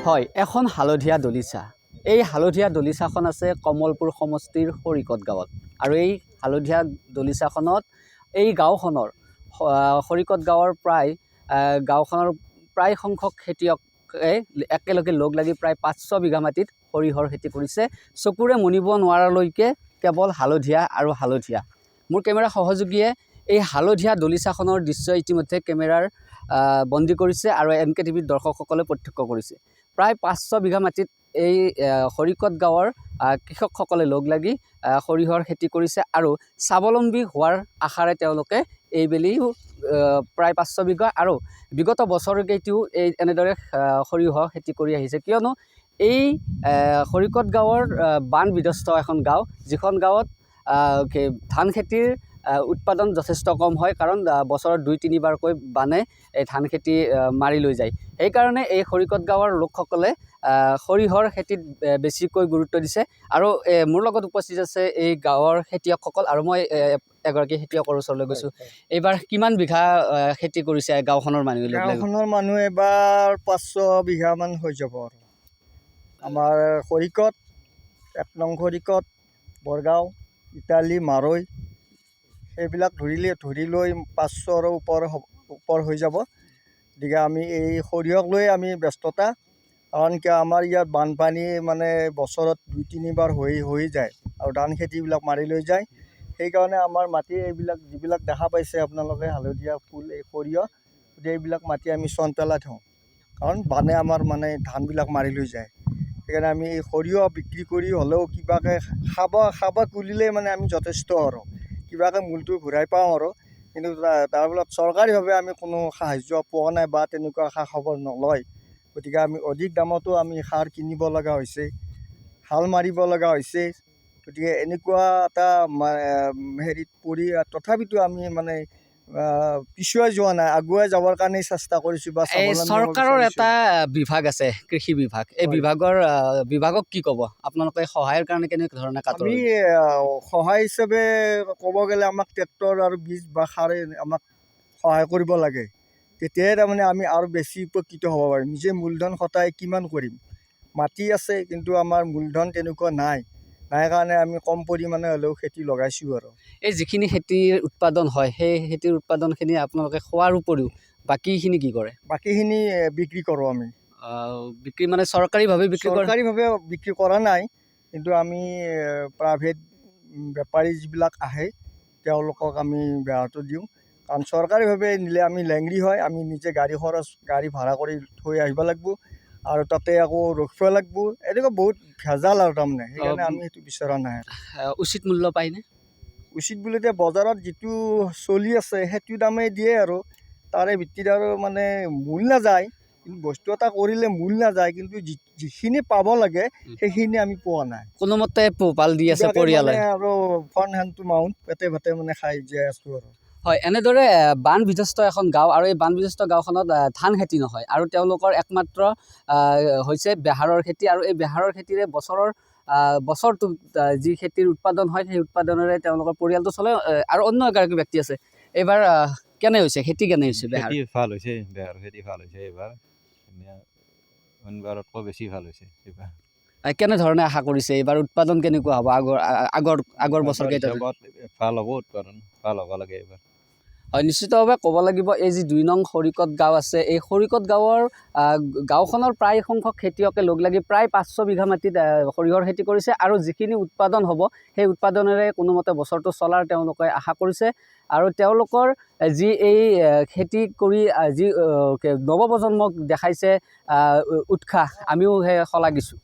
হয়, এখন হালধীয়া দলিচা। এই হালধীয়া দলিচাখন আছে কমলপুৰ সমষ্টিৰ খৰিকত গাঁৱত। আৰু এই হালধীয়া দলিচাখনত এই গাঁওখনৰ খৰিকত গাঁৱৰ গাঁওখনৰ প্ৰায় সংখ্যক খেতিয়কে একেলগে লগ লাগি প্ৰায় 500 বিঘা মাটিত সৰিয়হৰ খেতি কৰিছে। চকুৰে মনিব নোৱাৰালৈকে কেৱল হালধীয়া আৰু হালধীয়া। মোৰ কেমেৰা সহযোগীয়ে এই হালধীয়া দলিচাখনৰ দৃশ্য ইতিমধ্যে কেমেৰাৰ বন্দী কৰিছে আৰু NKTVৰ দৰ্শকসকলে প্ৰত্যক্ষ কৰিছে। প্ৰায় 500 বিঘা মাটিত এই খৰিকত গাঁৱৰ কৃষকসকলে লগ লাগি সৰিয়হৰ খেতি কৰিছে আৰু স্বাৱলম্বী হোৱাৰ আশাৰে তেওঁলোকে এইবেলিও প্ৰায় 500 বিঘা আৰু বিগত বছৰকেইটিও এনেদৰে সৰিয়হ খেতি কৰি আহিছে। কিয়নো এই খৰিকত গাঁৱৰ বান বিধ্বস্ত এখন গাঁও, যিখন গাঁৱত ধান খেতিৰ উৎপাদন যথেষ্ট কম হয়, কাৰণ বছৰত 2-3 বাৰকৈ বানে এই ধান খেতি মাৰি লৈ যায়। সেইকাৰণে এই খৰিকত গাঁৱৰ লোকসকলে সৰিয়হৰ খেতিত বেছিকৈ গুৰুত্ব দিছে। আৰু মোৰ লগত উপস্থিত আছে এই গাঁৱৰ খেতিয়কসকল, আৰু মই এগৰাকী খেতিয়কৰ ওচৰলৈ গৈছোঁ। এইবাৰ কিমান বিঘা খেতি কৰিছে গাঁওখনৰ মানুহে? গাঁওখনৰ মানুহ এবাৰ 500 বিঘামান হৈ যাব। আৰু আমাৰ খৰিকত, 1 নং খৰিকত, বৰগাঁও, ইটালী, মাৰৈ সেইবিলাক ধৰি লৈ 500ৰ ওপৰ হৈ যাব। গতিকে আমি এই সৰিয়হক লৈ আমি ব্যস্ততা, কাৰণ কিয় আমাৰ ইয়াত বানপানী মানে বছৰত 2-3 বাৰ হৈ যায় আৰু ধান খেতিবিলাক মাৰি লৈ যায়। সেইকাৰণে আমাৰ মাটি যিবিলাক দেখা পাইছে আপোনালোকে হালধীয়া ফুল, এই সৰিয়হ, গতিকে এইবিলাক মাটি আমি চন পেলাই থওঁ, কাৰণ বানে আমাৰ মানে ধানবিলাক মাৰি লৈ যায়। সেইকাৰণে আমি এই সৰিয়হ বিক্ৰী কৰি হ'লেও কিবাকৈ খাব তুলিলে মানে আমি যথেষ্ট আৰু কিবাকৈ মূলটো ঘূৰাই পাওঁ আৰু। কিন্তু তাৰ ফলত চৰকাৰীভাৱে আমি কোনো সাহাৰ্য পোৱা নাই বা তেনেকুৱা খা খবৰ নলয়। গতিকে আমি অধিক দামতো আমি সাৰ কিনিব লগা হৈছে, হাল মাৰিব লগা হৈছে। গতিকে এনেকুৱা এটা হেৰিত পৰি তথাপিতো আমি মানে পিছুৱাই যোৱা নাই, আগুৱাই যাবৰ কাৰণেই চেষ্টা কৰিছোঁ। বা চৰকাৰৰ এটা বিভাগ আছে, কৃষি বিভাগ, এই বিভাগক কি ক'ব আপোনালোকে সহায়ৰ কাৰণে কেনেকুৱা ধৰণে কাটৰ? আমি সহায় হিচাপে ক'ব গ'লে আমাক ট্ৰেক্টৰ আৰু বীজ বা সাৰে আমাক সহায় কৰিব লাগে। তেতিয়াহে তাৰমানে আমি আৰু বেছি উপকৃত হ'ব পাৰিম। নিজে মূলধন খটাই কিমান কৰিম? মাটি আছে, কিন্তু আমাৰ মূলধন তেনেকুৱা নাই কাৰণে আমি কম পৰিমাণে হ'লেও খেতি লগাইছোঁ। আৰু এই যিখিনি খেতিৰ উৎপাদন হয়, সেই খেতিৰ উৎপাদনখিনি আপোনালোকে খোৱাৰ উপৰিও বাকীখিনি কি কৰে? বাকীখিনি বিক্ৰী কৰোঁ আমি। বিক্ৰী মানে চৰকাৰীভাৱে বিক্ৰী কৰে? চৰকাৰীভাৱে বিক্ৰী কৰা নাই, কিন্তু আমি প্ৰাইভেট বেপাৰী যিবিলাক আহে তেওঁলোকক আমি বেৰাটো দিওঁ। কাৰণ চৰকাৰীভাৱে নিলে আমি লেংৰি হয়, আমি নিজে গাড়ী ভাড়া কৰি থৈ আহিব লাগিব আৰু তাতে আকৌ ৰখিব লাগিব। এনেকুৱা বহুত ভেজাল আৰু তাৰমানে, সেইকাৰণে আমি সেইটো বিচৰা নাই। উচিত মূল্য পায়নে? উচিত বুলিতে বজাৰত যিটো চলি আছে সেইটো দামেই দিয়ে, আৰু তাৰে ভিত্তিত আৰু মানে মূল নাযায়। কিন্তু বস্তু এটা কৰিলে মূল নাযায়, কিন্তু যিখিনি পাব লাগে সেইখিনি আমি পোৱা নাই। কোনোমতে পোহপাল দি আছে পৰিয়ালে আৰু ফন হেণ্ড টু মাউণ্ট, পেটে ভাতে মানে খাই জীয়াই আছোঁ আৰু। হয়, এনেদৰে বান বিধ্বস্ত এখন গাঁও, আৰু এই বান বিধ্বস্ত গাঁওখনত ধান খেতি নহয়, আৰু তেওঁলোকৰ একমাত্ৰ হৈছে বেহাৰৰ খেতি। আৰু এই বেহাৰৰ খেতিৰে বছৰটো যি খেতিৰ উৎপাদন হয়, সেই উৎপাদনেৰে তেওঁলোকৰ পৰিয়ালটো চলে। আৰু অন্য এগৰাকী ব্যক্তি আছে। এইবাৰ কেনে হৈছে খেতি? কেনে হৈছে? খেতি ভাল হৈছে, বেহাৰৰ খেতি ভাল হৈছে এইবাৰ, অইনবাৰতকৈ বেছি ভাল হৈছে এইবাৰ। কেনেধৰণে আশা কৰিছে এইবাৰ উৎপাদন কেনেকুৱা হ'ব? আগৰ বছৰকেইটাত ভাল হ'ব, উৎপাদন ভাল হ'ব লাগে এইবাৰ। হয়, নিশ্চিতভাৱে ক'ব লাগিব, এই যি 2 নং খৰিকত গাঁও আছে, এই খৰিকত গাঁওখনৰ প্ৰায় সংখ্যক খেতিয়কে লগ লাগি প্ৰায় 500 বিঘা মাটিত সৰিয়হৰ খেতি কৰিছে। আৰু যিখিনি উৎপাদন হ'ব, সেই উৎপাদনেৰে কোনোমতে বছৰটো চলাৰ তেওঁলোকে আশা কৰিছে। আৰু তেওঁলোকৰ যি এই খেতি কৰি যি নৱপ্ৰজন্মক দেখাইছে উৎসাহ, আমিও সেই শলাগিছোঁ।